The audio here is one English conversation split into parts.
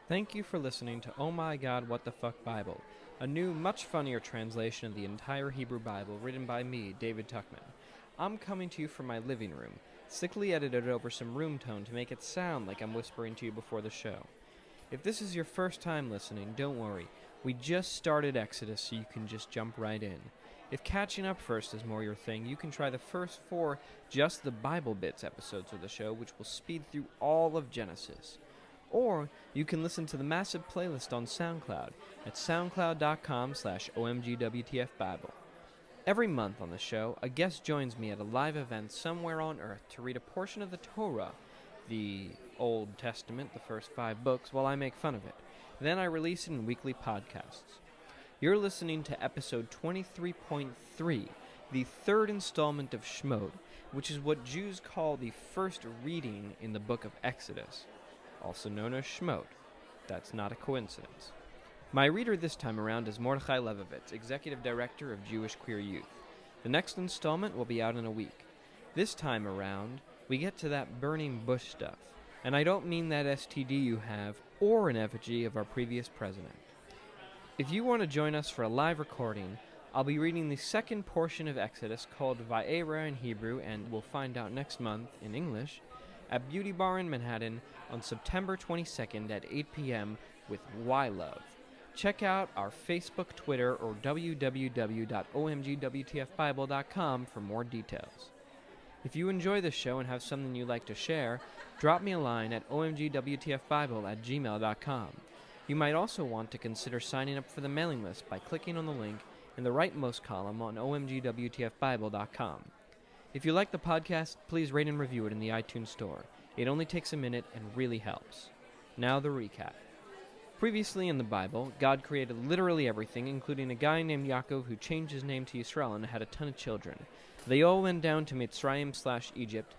Thank you for listening to Oh My God, What the Fuck Bible, a new, much funnier translation of the entire Hebrew Bible written by me, David Tuckman. I'm coming to you from my living room, slickly edited over some room tone to make it sound like I'm whispering to you before the show. If this is your first time listening, don't worry. We just started Exodus, so you can just jump right in. If catching up first is more your thing, you can try the first 4 Just the Bible Bits episodes of the show, which will speed through all of Genesis. Or you can listen to the massive playlist on SoundCloud at soundcloud.com/OMGWTFBIBLE. Every month on the show, a guest joins me at a live event somewhere on Earth to read a portion of the Torah, the Old Testament, the first 5 books, while I make fun of it. Then I release it in weekly podcasts. You're listening to episode 23.3, the 3rd installment of Shemot, which is what Jews call the first reading in the book of Exodus, also known as Shemot. That's not a coincidence. My reader this time around is Mordechai Levovitz, Executive Director of Jewish Queer Youth. The next installment will be out in a week. This time around, we get to that burning bush stuff, and I don't mean that STD you have or an effigy of our previous president. If you want to join us for a live recording, I'll be reading the second portion of Exodus called Va'era in Hebrew, and we'll find out next month in English, at Beauty Bar in Manhattan on September 22nd at 8 p.m. with Why Love. Check out our Facebook, Twitter, or www.omgwtfbible.com for more details. If you enjoy the show and have something you'd like to share, drop me a line at omgwtfbible@gmail.com. You might also want to consider signing up for the mailing list by clicking on the link in the rightmost column on omgwtfbible.com. If you like the podcast, please rate and review it in the iTunes store. It only takes a minute and really helps. Now the recap. Previously in the Bible, God created literally everything, including a guy named Yaakov who changed his name to Yisrael and had a ton of children. They all went down to Mitzrayim/Egypt,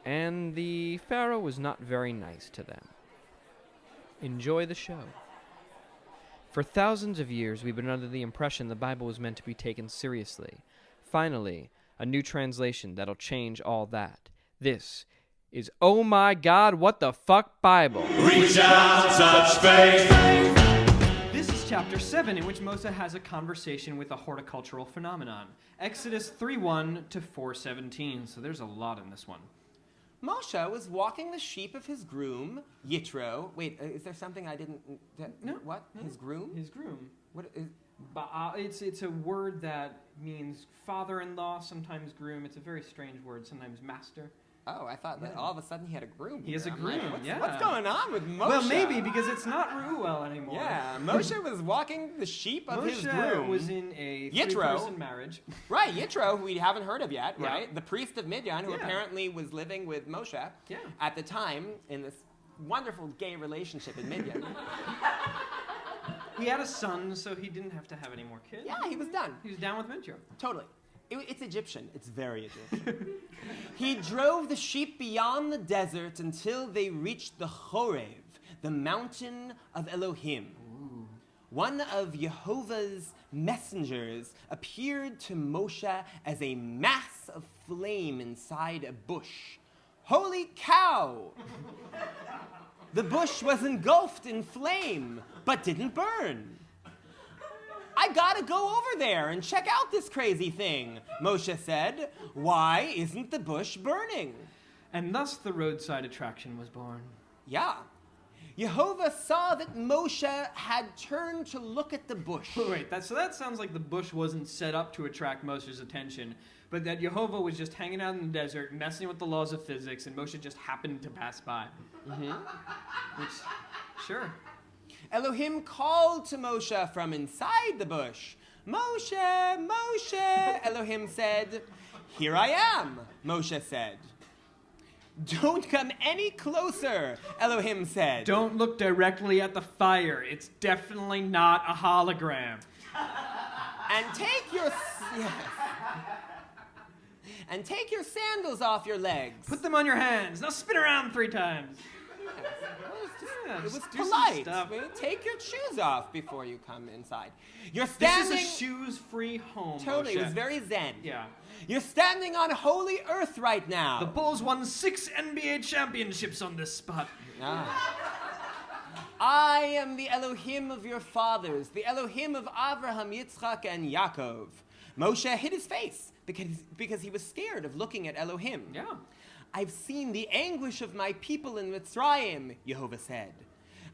and the Pharaoh was not very nice to them. Enjoy the show. For thousands of years, we've been under the impression the Bible was meant to be taken seriously. Finally, a new translation that'll change all that. This is Oh My God, What the Fuck Bible. Reach out, touch faith. This is chapter 7, in which Moshe has a conversation with a horticultural phenomenon. Exodus 3:1 to 4:17, so there's a lot in this one. Moshe was walking the sheep of his groom, Yitro. Wait, is there something I didn't... No. What? No. His groom? His groom. What is... It's a word that means father-in-law, sometimes groom. It's a very strange word, sometimes master. Oh, I thought that all of a sudden he had a groom. He has a I'm groom, like, yeah. What's going on with Moshe? Well, maybe, because it's not Reuel anymore. Yeah, Moshe was walking the sheep of his groom. Moshe was in a three-person marriage. Right, Yitro, who we haven't heard of yet, Yeah. right? The priest of Midian, who Yeah. apparently was living with Moshe Yeah. at the time in this wonderful gay relationship in Midian. He had a son, so he didn't have to have any more kids. Yeah, he was done. He was down with Mintro. Totally. It's Egyptian. It's very Egyptian. He drove the sheep beyond the desert until they reached the Horev, the mountain of Elohim. Ooh. One of Jehovah's messengers appeared to Moshe as a mass of flame inside a bush. Holy cow! The bush was engulfed in flame, but didn't burn. I gotta go over there and check out this crazy thing, Moshe said. Why isn't the bush burning? And thus the roadside attraction was born. Yeah. Jehovah saw that Moshe had turned to look at the bush. Wait, so that sounds like the bush wasn't set up to attract Moshe's attention, but that Jehovah was just hanging out in the desert, messing with the laws of physics, and Moshe just happened to pass by. Mm-hmm. Which, sure. Elohim called to Moshe from inside the bush. Moshe, Moshe, Elohim said. Here I am, Moshe said. Don't come any closer, Elohim said. Don't look directly at the fire. It's definitely not a hologram. And take your sandals off your legs. Put them on your hands. Now spin around 3 times. It was just do some polite. stuff. Take your shoes off before you come inside. You're standing... This is a shoes-free home, Totally, Moshe. it was very zen. Yeah. You're standing on holy earth right now. The Bulls won 6 NBA championships on this spot. Ah. I am the Elohim of your fathers, the Elohim of Abraham, Yitzchak, and Yaakov. Moshe hid his face because he was scared of looking at Elohim. Yeah. I've seen the anguish of my people in Mitzrayim, Yehovah said.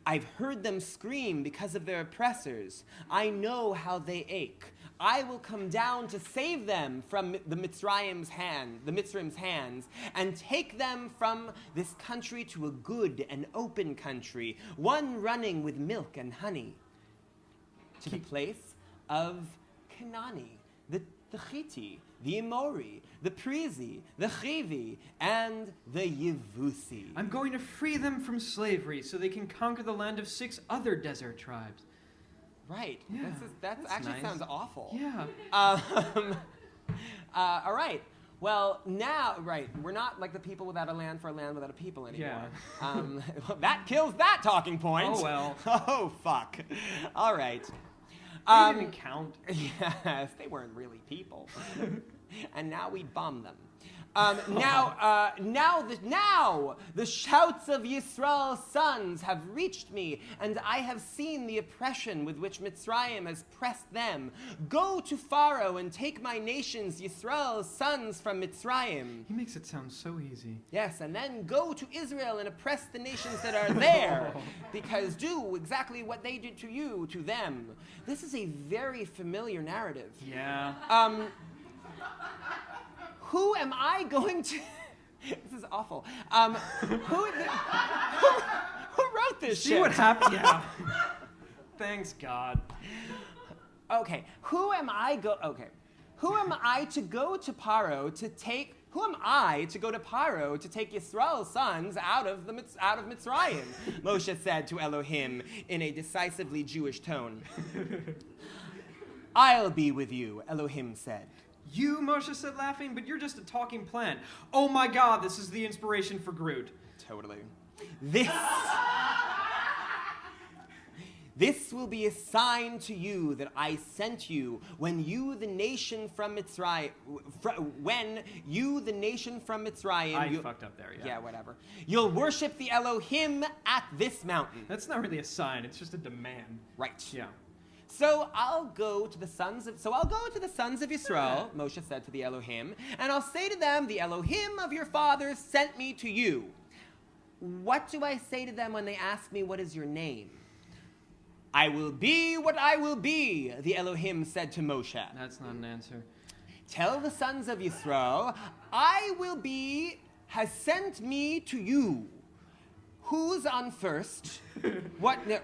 I've heard them scream because of their oppressors. I know how they ache. I will come down to save them from the Mitzrayim's hands, and take them from this country to a good and open country, one running with milk and honey, to the place of Canaani, the Chiti, the Amori, the Perizi, the Chivi, and the Yevusi. I'm going to free them from slavery so they can conquer the land of 6 other desert tribes. Right. Yeah, That that's actually nice. sounds awful. Yeah. All right. Well, now, right, we're not like the people without a land for a land without a people anymore. Yeah. That kills that talking point. Oh, well. Oh, fuck. All right. They didn't count. Yes, they weren't really people. And now we bomb them. Now the shouts of Yisrael's sons have reached me, and I have seen the oppression with which Mitzrayim has pressed them. Go to Pharaoh and take my nations, Yisrael's sons, from Mitzrayim. He makes it sound so easy. Yes, and then go to Israel and oppress the nations that are there, because do exactly what they did to you, to them. This is a very familiar narrative. Yeah. Who am I going to... This is awful. Who wrote this shit? See what happened? Yeah. Thanks, God. Okay, who am I to go to Paro to take... Who am I to go to Paro to take Yisrael's sons out of Mitzrayim? Moshe said to Elohim in a decisively Jewish tone. I'll be with you, Elohim said. You, Moshe said, laughing, but you're just a talking plant. Oh my God, this is the inspiration for Groot. Totally. This will be a sign to you that I sent you when you, the nation from Mitzrayim, I fucked up there, yeah. Yeah, whatever. You'll worship the Elohim at this mountain. That's not really a sign, it's just a demand. Right. Yeah. So I'll go to the sons of Yisrael, Moshe said to the Elohim, and I'll say to them, the Elohim of your fathers sent me to you. What do I say to them when they ask me, what is your name? I will be what I will be, the Elohim said to Moshe. That's not an answer. Tell the sons of Yisrael, I will be has sent me to you. Who's on first? What? No,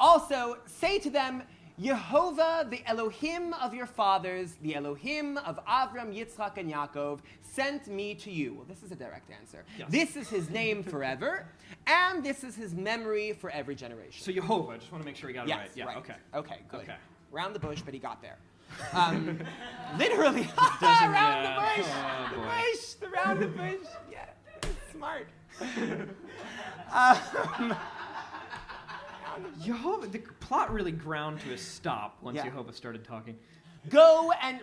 also, say to them, Yehovah, the Elohim of your fathers, the Elohim of Avram, Yitzchak, and Yaakov, sent me to you. Well, this is a direct answer. Yes. This is his name forever, and this is his memory for every generation. So Yehovah, I just want to make sure he got it right. Yeah, right. okay. Okay, good. Okay. Round the bush, but he got there. Literally, Doesn't- round yeah. the bush, Oh, the boy. bush, the round the bush. Yeah, smart. Yehovah, the plot really ground to a stop once Yeah. Yehovah started talking. Go and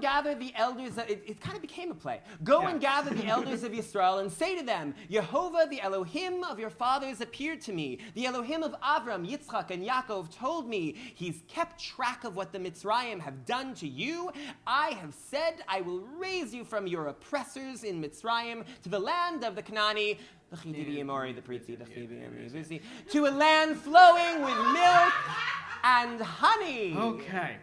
gather the elders. It kind of became a play. Go Yeah. and gather the elders of Yisrael and say to them, Yehovah, the Elohim of your fathers, appeared to me. The Elohim of Avram, Yitzchak, and Yaakov told me he's kept track of what the Mitzrayim have done to you. I have said I will raise you from your oppressors in Mitzrayim to the land of the Canaani, the Chiti, the Amori, the Perizi, the Chivi, and the Yevusi, to a land flowing with milk and honey. Okay.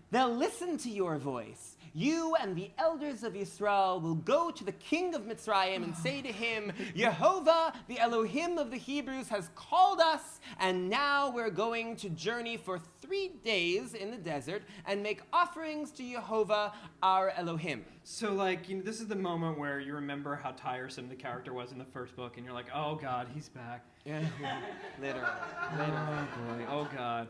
They'll listen to your voice. You and the elders of Israel will go to the king of Mitzrayim and say to him, Yehovah, the Elohim of the Hebrews, has called us, and now we're going to journey for 3 days in the desert and make offerings to Yehovah, our Elohim. So, this is the moment where you remember how tiresome the character was in the first book, and you're like, oh, God, he's back. Yeah, literally. Oh, boy. Oh, God.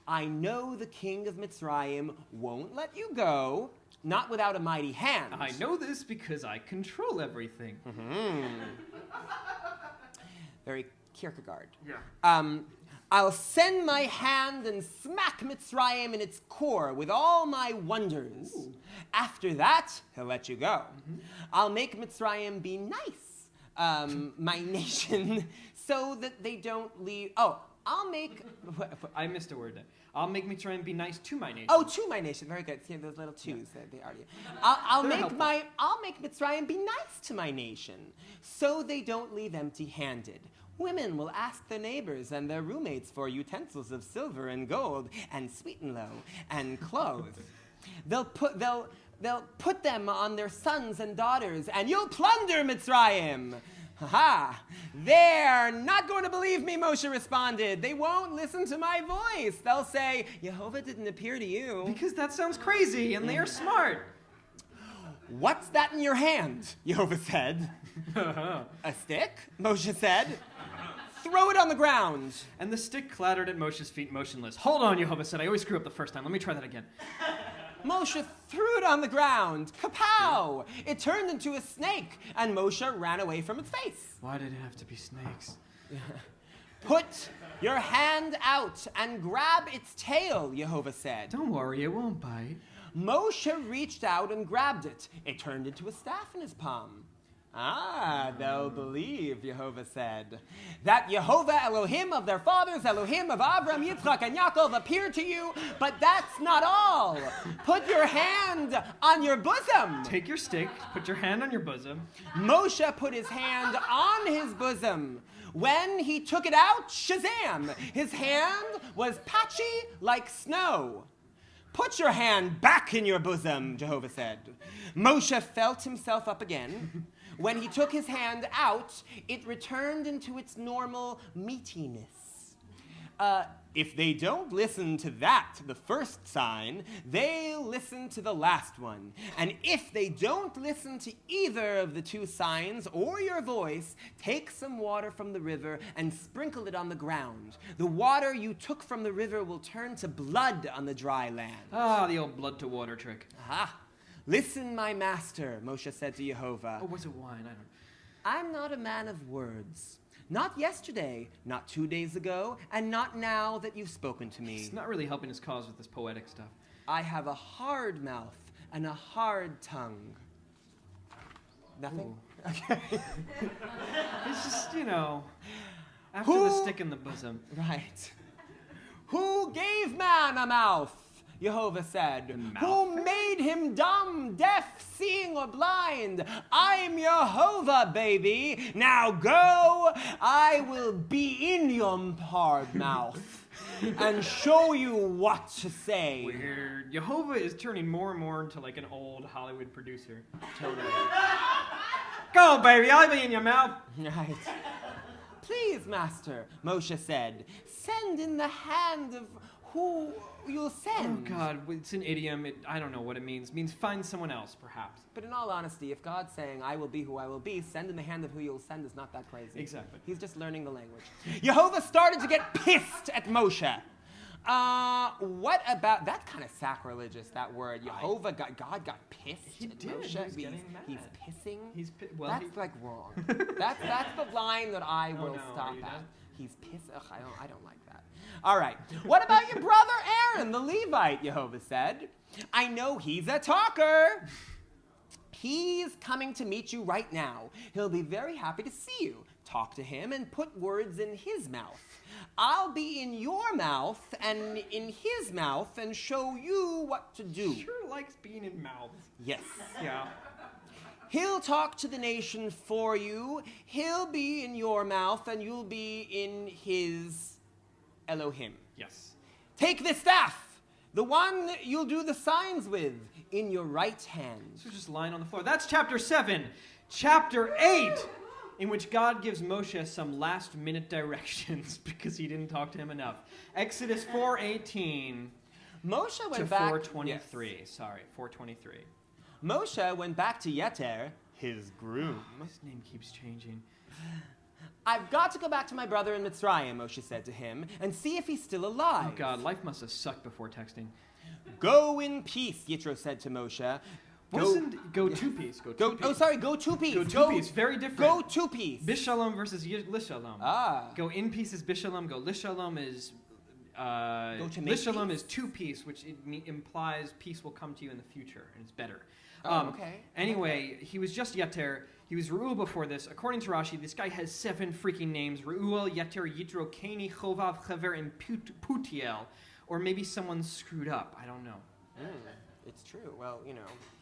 I know the king of Mitzrayim won't let you go, not without a mighty hand. I know this because I control everything. Very Kierkegaard. Yeah. I'll send my hand and smack Mitzrayim in its core with all my wonders. Ooh. After that, he'll let you go. I'll make Mitzrayim be nice, my nation so that they don't leave. Oh, I'll make. I missed a word there. I'll make Mitzrayim be nice to my nation. Oh, to my nation. Very good. See those little twos that they already. I'll They're make Mitzrayim be nice to my nation, so they don't leave empty-handed. Women will ask their neighbors and their roommates for utensils of silver and gold and sweet and low and clothes. They'll put them on their sons and daughters, and you'll plunder Mitzrayim. Ha! They're not going to believe me, Moshe responded. They won't listen to my voice. They'll say, Yehovah didn't appear to you. Because that sounds crazy, and they are smart. What's that in your hand? Yehovah said. A stick? Moshe said. Throw it on the ground. And the stick clattered at Moshe's feet motionless. Hold on, Yehovah said. I always screw up the first time. Let me try that again. Moshe threw it on the ground. Kapow! It turned into a snake, and Moshe ran away from its face. Why did it have to be snakes? Put your hand out and grab its tail, Yehovah said. Don't worry, it won't bite. Moshe reached out and grabbed it. It turned into a staff in his palm. Ah, they'll believe, Yehovah said, that Yehovah Elohim of their fathers, Elohim of Abraham, Yitzchak, and Yaakov appeared to you, but that's not all. Put your hand on your bosom. Take your stick, put your hand on your bosom. Moshe put his hand on his bosom. When he took it out, shazam, his hand was patchy like snow. Put your hand back in your bosom, Jehovah said. Moshe felt himself up again. When he took his hand out, it returned into its normal meatiness. If they don't listen to that, the first sign, they'll listen to the last one. And if they don't listen to either of the two signs or your voice, take some water from the river and sprinkle it on the ground. The water you took from the river will turn to blood on the dry land. Ah, the old blood to water trick. Aha. Listen, my master, Moshe said to Yehovah. Oh, was it wine? I'm not a man of words. Not yesterday, not 2 days ago, and not now that you've spoken to me. He's not really helping his cause with this poetic stuff. I have a hard mouth and a hard tongue. Nothing? Ooh. Okay. It's just, after the stick in the bosom. Right. Who gave man a mouth? Yehovah said. Who made him dumb, deaf, seeing, or blind? I'm Yehovah, baby. Now go. I will be in your hard mouth and show you what to say. Weird. Yehovah is turning more and more into like an old Hollywood producer. Totally. Go, baby. I'll be in your mouth. Right. Please, master, Moshe said, send in the hand of who you'll send. Oh, God, it's an idiom. I don't know what it means. It means find someone else, perhaps. But in all honesty, if God's saying, I will be who I will be, send in the hand of who you'll send is not that crazy. Exactly. He's just learning the language. Yehovah started to get pissed at Moshe. What about, that's kind of sacrilegious, that word. God got pissed at Moshe. He's getting mad. He's pissing? That's like wrong. that's the line that I will stop at. Done? He's pissed. Ugh, I don't like that. All right. What about your brother Aaron, the Levite, Yehovah said. I know he's a talker. He's coming to meet you right now. He'll be very happy to see you. Talk to him and put words in his mouth. I'll be in your mouth and in his mouth and show you what to do. Sure likes being in mouths. Yes. Yeah. He'll talk to the nation for you. He'll be in your mouth and you'll be in his Elohim. Yes. Take this staff, the one you'll do the signs with, in your right hand. So just lying on the floor. That's chapter 7. Chapter 8, in which God gives Moshe some last-minute directions because he didn't talk to him enough. Exodus 4:18 Moshe went to back 4:23. Yes. Sorry, 4:23. Moshe went back to Yeter, his groom. His name keeps changing. I've got to go back to my brother in Mitzrayim, Moshe said to him, and see if he's still alive. Oh, God, life must have sucked before texting. Go in peace, Yitro said to Moshe. Go two-piece. Go two-piece. Go two-piece, very different. Go two-piece. Bishalom versus Lishalom. Ah. Go in peace is Bishalom. Go Lishalom is... Lishalom is two-piece, which implies peace will come to you in the future, and it's better. Okay. Anyway, he was just Yeter. He was Reuel before this. According to Rashi, this guy has 7 freaking names. Reuel, Yeter, Yitro, Kani, Chovav, Chever, and Putiel. Or maybe someone screwed up. I don't know. It's true. Well,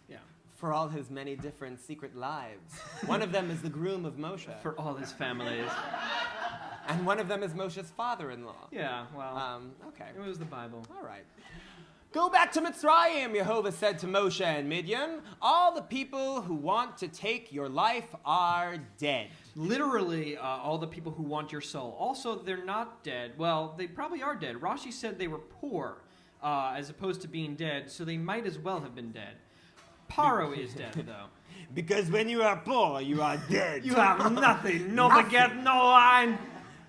Yeah. for all his many different secret lives. One of them is the groom of Moshe. For all his families. And one of them is Moshe's father-in-law. Yeah, well, Okay. it was the Bible. All right. Go back to Mitzrayim, Yehovah said to Moshe and Midian. All the people who want to take your life are dead. Literally, all the people who want your soul. Also, they're not dead. Well, they probably are dead. Rashi said they were poor, as opposed to being dead, so they might as well have been dead. Paro is dead, though. Because when you are poor, you are dead. You have nothing. No baguette, no wine.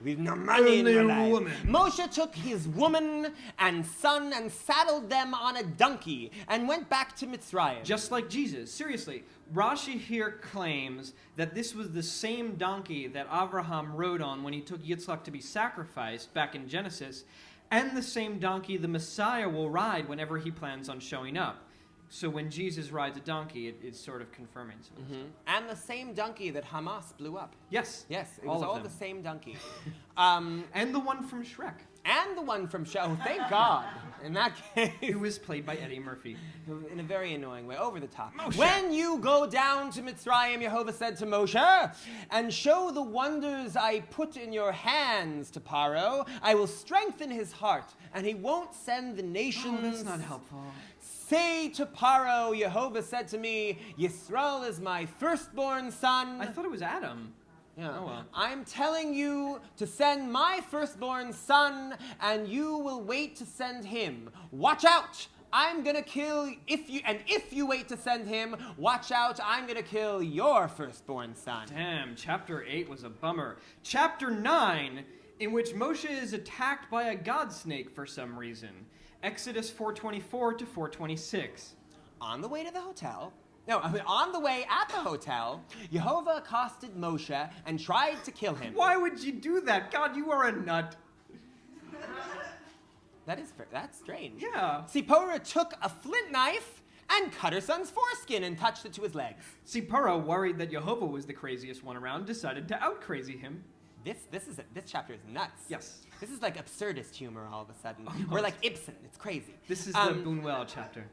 We've no money in your life. Woman. Moshe took his woman and son and saddled them on a donkey and went back to Mitzrayim. Just like Jesus. Seriously, Rashi here claims that this was the same donkey that Abraham rode on when he took Yitzchak to be sacrificed back in Genesis, and the same donkey the Messiah will ride whenever he plans on showing up. So when Jesus rides a donkey, it's sort of confirming some of this stuff. And the same donkey that Hamas blew up. Yes. Yes, it All was of all them. the same donkey. And the one from Shrek, And the one from Show. Thank God. In that case. who was played by Eddie Murphy. In a very annoying way, over the top. Moshe. When you go down to Mitzrayim, Yehovah said to Moshe, and show the wonders I put in your hands to Paro, I will strengthen his heart, and he won't send the nations. Oh, that's not helpful. Say to Paro, Yehovah said to me, Yisrael is my firstborn son. I thought it was Adam. Yeah. Oh, well. I'm telling you to send my firstborn son, and you will wait to send him. Watch out! I'm gonna kill if you wait to send him, watch out, I'm gonna kill your firstborn son. Damn, chapter 8 was a bummer. Chapter 9, in which Moshe is attacked by a god snake for some reason. Exodus 4:24 to 4:26. On the way to the hotel, on the way at the hotel, Yehovah accosted Moshe and tried to kill him. Why would you do that? God, you are a nut. That's strange. Yeah. Sipporah took a flint knife and cut her son's foreskin and touched it to his legs. Sipporah, worried that Yehovah was the craziest one around, decided to out-crazy him. This chapter is nuts. Yes. This is like absurdist humor all of a sudden. We're like Ibsen. It's crazy. This is the Buñuel chapter.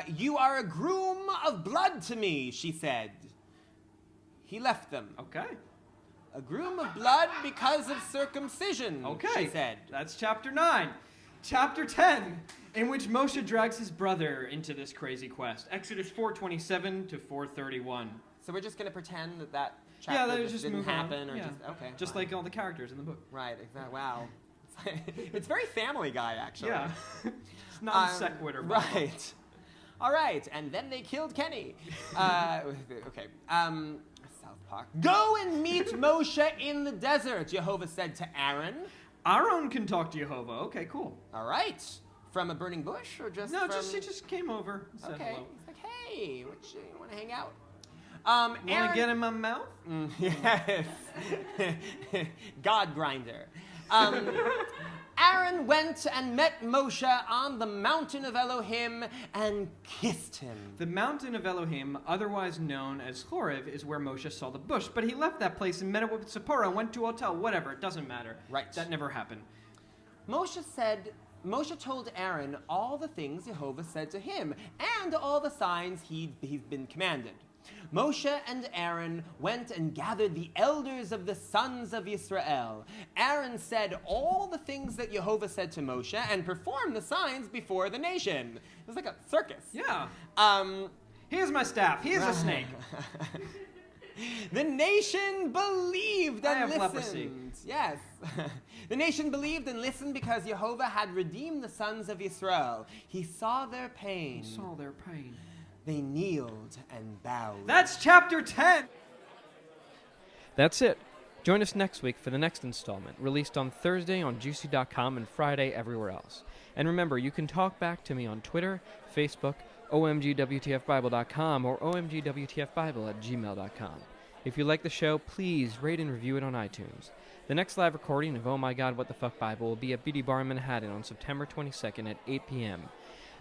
You are a groom of blood to me, she said. He left them. Okay. A groom of blood because of circumcision, Okay. she said. That's chapter 9. Chapter 10, in which Moshe drags his brother into this crazy quest. Exodus 4:27 to 4:31. So we're just going to pretend that chapter that just just didn't move on. happen? Or Yeah. okay. Just fine. like all the characters in the book. Right, exactly. Wow. It's very Family Guy, actually. Yeah. It's not a sequitur. but- Right. All right, and then they killed Kenny. Okay. South Park. Go and meet Moshe in the desert, Yehovah said to Aaron. Aaron can talk to Yehovah. Okay, cool. All right. From a burning bush or just No, from... he just came over and said Okay. hello. He's like, hey, you want to hang out? Want to get in my mouth? Yes. God grinder. Aaron went and met Moshe on the mountain of Elohim and kissed him. The mountain of Elohim, otherwise known as Horeb, is where Moshe saw the bush. But he left that place and met up with Zipporah, went to a hotel, whatever. It doesn't matter. Right. That never happened. Moshe told Aaron all the things Yehovah said to him and all the signs he's been commanded. Moshe and Aaron went and gathered the elders of the sons of Israel. Aaron said all the things that Yehovah said to Moshe and performed the signs before the nation. It was like a circus. Yeah. Here's my staff. Here's a snake. The nation believed I and have listened. leprosy. Yes. The nation believed and listened because Yehovah had redeemed the sons of Israel. He saw their pain. Saw their pain. They kneeled and bowed. That's chapter 10. That's it. Join us next week for the next installment, released on Thursday on Juicy.com and Friday everywhere else. And remember, you can talk back to me on Twitter, Facebook, OMGWTFBIBLE.com, or OMGWTFBIBLE@gmail.com. If you like the show, please rate and review it on iTunes. The next live recording of Oh My God, What the Fuck Bible will be at Beauty Bar in Manhattan on September 22nd at 8 p.m.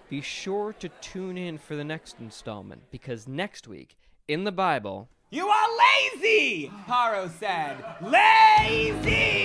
Be sure to tune in for the next installment, because next week, in the Bible... You are lazy, Paro said. Lazy!